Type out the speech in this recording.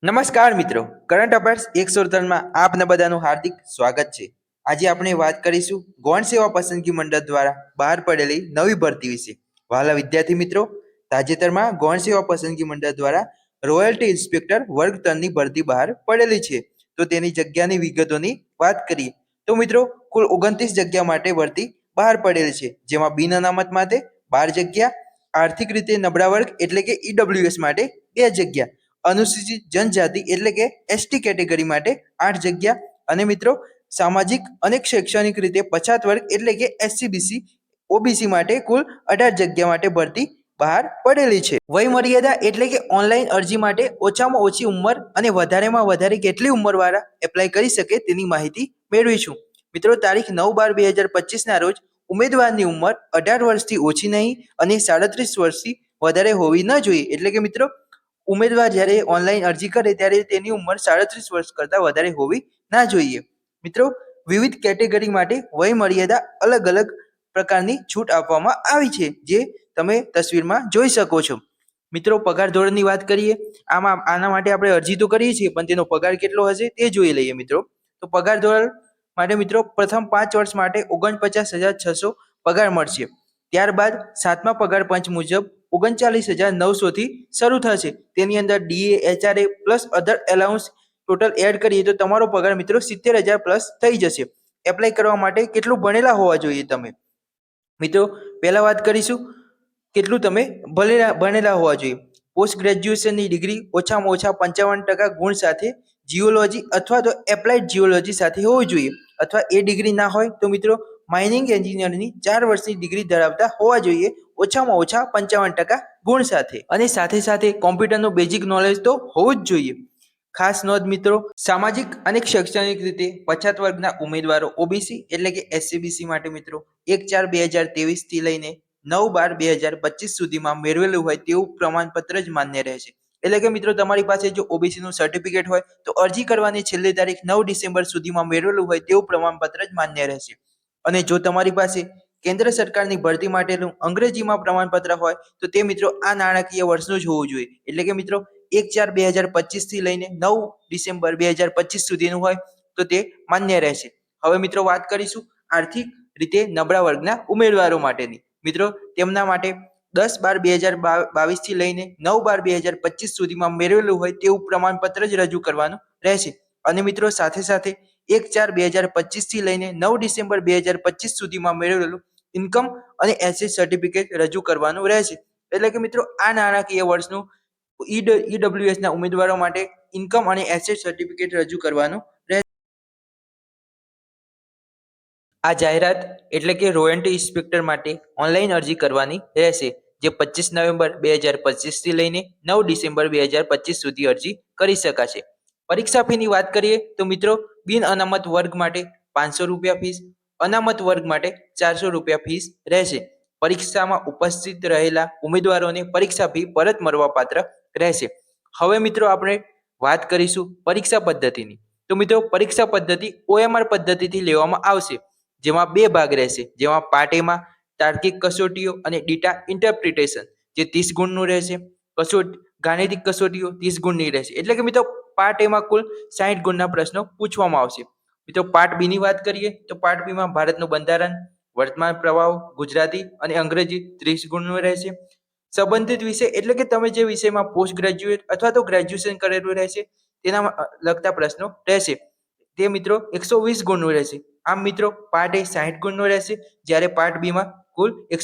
નમસ્કાર મિત્રો, current affairs 103માં આપને બધાનું હાર્દિક સ્વાગત છે. આજે આપણે વાત કરીશું ગૌણ સેવા પસંદગી મંડળ દ્વારા બહાર પડેલી નવી ભરતી વિશે. વહાલા વિદ્યાર્થી મિત્રો, તાજેતરમાં ગૌણ સેવા પસંદગી મંડળ દ્વારા રોયલ્ટી ઇન્સ્પેક્ટર વર્ગ 3ની ભરતી બહાર પડેલી છે. તો તેની જગ્યાની વિગતોની વાત કરીએ તો મિત્રો, કુલ 29 જગ્યા માટે ભરતી બહાર પડેલી છે, જેમાં બિન અનામત માટે 12 જગ્યા, આર્થિક રીતે નબળા વર્ગ એટલે કે ઈડબ્લ્યુએસ માટે 2 જગ્યા, અનુસૂચિત જનજાતિ એટલે કે એસટી કેટેગરી માટે 8 જગ્યા અને મિત્રો સામાજિક અને શૈક્ષણિક રીતે પછાત વર્ગ એટલે કે એસસીબીસી ઓબીસી માટે કુલ 18 જગ્યા માટે ભરતી બહાર પડેલી છે. વય મર્યાદા એટલે કે ઓનલાઈન અરજી માટે ઓછામાં ઓછી ઉંમર અને વધારેમાં વધારે કેટલી ઉંમરવાળા એપ્લાય કરી શકે તેની માહિતી મેળવીશું. મિત્રો, તારીખ 9/12/2025 ના રોજ ઉમેદવારની ઉંમર 18 વર્ષથી ઓછી નહીં અને 37 વર્ષથી વધારે હોવી ન જોઈએ. એટલે કે મિત્રો, ઉમેદવાર જ્યારે ઓનલાઈન અરજી કરે ત્યારે તેની ઉંમર 37 વર્ષ કરતાં વધારે હોવી ના જોઈએ. મિત્રો, વિવિધ કેટેગરી માટે વય મર્યાદા અલગ અલગ પ્રકારની છૂટ આપવામાં આવી છે, જે તમે તસવીરમાં જોઈ શકો છો. મિત્રો, પગાર ધોરણની વાત કરીએ. આના માટે આપણે અરજી તો કરીએ છીએ, પણ તેનો પગાર કેટલો હશે તે જોઈ લઈએ. મિત્રો, તો પગાર ધોરણ માટે મિત્રો પ્રથમ 5 વર્ષ માટે 49,600 પગાર મળશે. ત્યારબાદ 7મા પગાર પંચ મુજબ 39,900 થી શરૂ થશે. તેની અંદર DA, HRA plus other allowance total add કરીએ તો તમારો પગાર મિત્રો 70,000 પ્લસ થઈ જશે. એપ્લાય કરવા માટે કેટલું ભણેલા હોવા જોઈએ તમે? મિત્રો, પહેલા વાત કરીશું કેટલું તમે ભણેલા હોવા જોઈએ. પોસ્ટ ગ્રેજ્યુએશનની ડિગ્રી ઓછામાં ઓછા 55% ગુણ સાથે જીઓલોજી અથવા તો એપ્લાઇડ જીઓલોજી સાથે હોવી જોઈએ, અથવા એ ડિગ્રી ના હોય તો મિત્રો માઇનિંગ એન્જિનિયરની 4 વર્ષની ડિગ્રી ધરાવતા હોવા જોઈએ, ઓછામાં ઓછા 55% ગુણ સાથે. અને સાથે સાથે કોમ્પ્યુટરનું બેઝિક નોલેજ તો હોવું જ જોઈએ. ખાસ નોંધ મિત્રો, સામાજિક અને શૈક્ષણિક રીતે પછાત વર્ગના ઉમેદવારો ઓબીસી એટલે કે એસસીબીસી માટે મિત્રો 1/4/2023 થી લઈને 9/12/2025 સુધીમાં મેળવેલું હોય તેવું પ્રમાણપત્ર જ માન્ય રહેશે. એટલે કે મિત્રો, તમારી પાસે જો ઓબીસી નું સર્ટિફિકેટ હોય તો અરજી કરવાની છેલ્લી તારીખ 9 ડિસેમ્બર સુધીમાં મેળવેલું હોય તેવું પ્રમાણપત્ર જ માન્ય રહેશે. અને જો તમારી પાસે કેન્દ્ર સરકારની ભરતી માટેનું અંગ્રેજીમાં પ્રમાણપત્ર હોય તો તે મિત્રો આ નાણાકીય વર્ષનું જ હોવું જોઈએ. એટલે કે મિત્રો 1/4/2025 થી લઈને 9 ડિસેમ્બર 2025 સુધીનું હોય તો તે માન્ય રહેશે. હવે મિત્રો વાત કરીશું આર્થિક રીતે નબળા વર્ગના ઉમેદવારો માટેની. મિત્રો, તેમના માટે 10/12/2022 થી લઈને 9/12/2025 સુધીમાં મેળવેલું હોય તેવું પ્રમાણપત્ર જ રજૂ કરવાનું રહેશે. અને મિત્રો સાથે સાથે 1/4/2025 થી લઈને 9 ડિસેમ્બર 2025 સુધીમાં મેળવેલું ઇન્કમ અને એસેટ સર્ટિફિકેટ રજૂ કરવાનું રહેશે. એટલે કે મિત્રો આ નાણાકીય વર્ષનું ઈડબ્લ્યુએસ ના ઉમેદવારો માટે ઇન્કમ અને એસેટ સર્ટિફિકેટ રજૂ કરવાનું રહેશે. આ જાહેરાત એટલે કે રોયલ્ટી ઇન્સ્પેક્ટર માટે ઓનલાઈન અરજી કરવાની રહેશે, જે 25 નવેમ્બર 2025 થી લઈને 9 ડિસેમ્બર 2025 સુધી અરજી કરી શકાશે. પરીક્ષા ફીની વાત કરીએ તો મિત્રો, બિન અનામત વર્ગ માટે 500 રૂપિયા ફીસ, અનામત વર્ગ માટે 400 રૂપિયા ફીસ રહેશે. પરીક્ષામાં ઉપસ્થિત રહેલા ઉમેદવારોને પરીક્ષા ફી પરત મળવાપાત્ર રહેશે. હવે મિત્રો આપણે વાત કરીશું પરીક્ષા પદ્ધતિની. તો મિત્રો, પરીક્ષા પદ્ધતિ ઓએમઆર પદ્ધતિથી લેવામાં આવશે, જેમાં 2 ભાગ રહેશે. જેમાં પાર્ટ એમાં તાર્કિક કસોટીઓ અને ડેટા ઇન્ટરપ્રિટેશન જે 30 ગુણનું રહેશે. ગાણિતિક કસોટીઓ 30 ગુણની રહેશે. એટલે કે મિત્રો પાર્ટ એમાં કુલ 60 ગુણના પ્રશ્નો પૂછવામાં આવશે. મિત્રો, પાર્ટ બી ની વાત કરીએ તો પાર્ટ બી માં ભારતનું બંધારણ, વર્તમાન પ્રવાહો, ગુજરાતી અને અંગ્રેજી 30 ગુણનું રહેશે. સંબંધિત વિષય એટલે કે તમે જે વિષયમાં પોસ્ટ ગ્રેજ્યુએટ અથવા તો ગ્રેજ્યુએશન કરેલું રહેશે તેના લગતા પ્રશ્નો રહેશે. તે મિત્રો 120 ગુણનું રહેશે. આમ મિત્રો પાર્ટ એ 60 ગુણનો રહેશે, જ્યારે પાર્ટ બી માં કુલ 100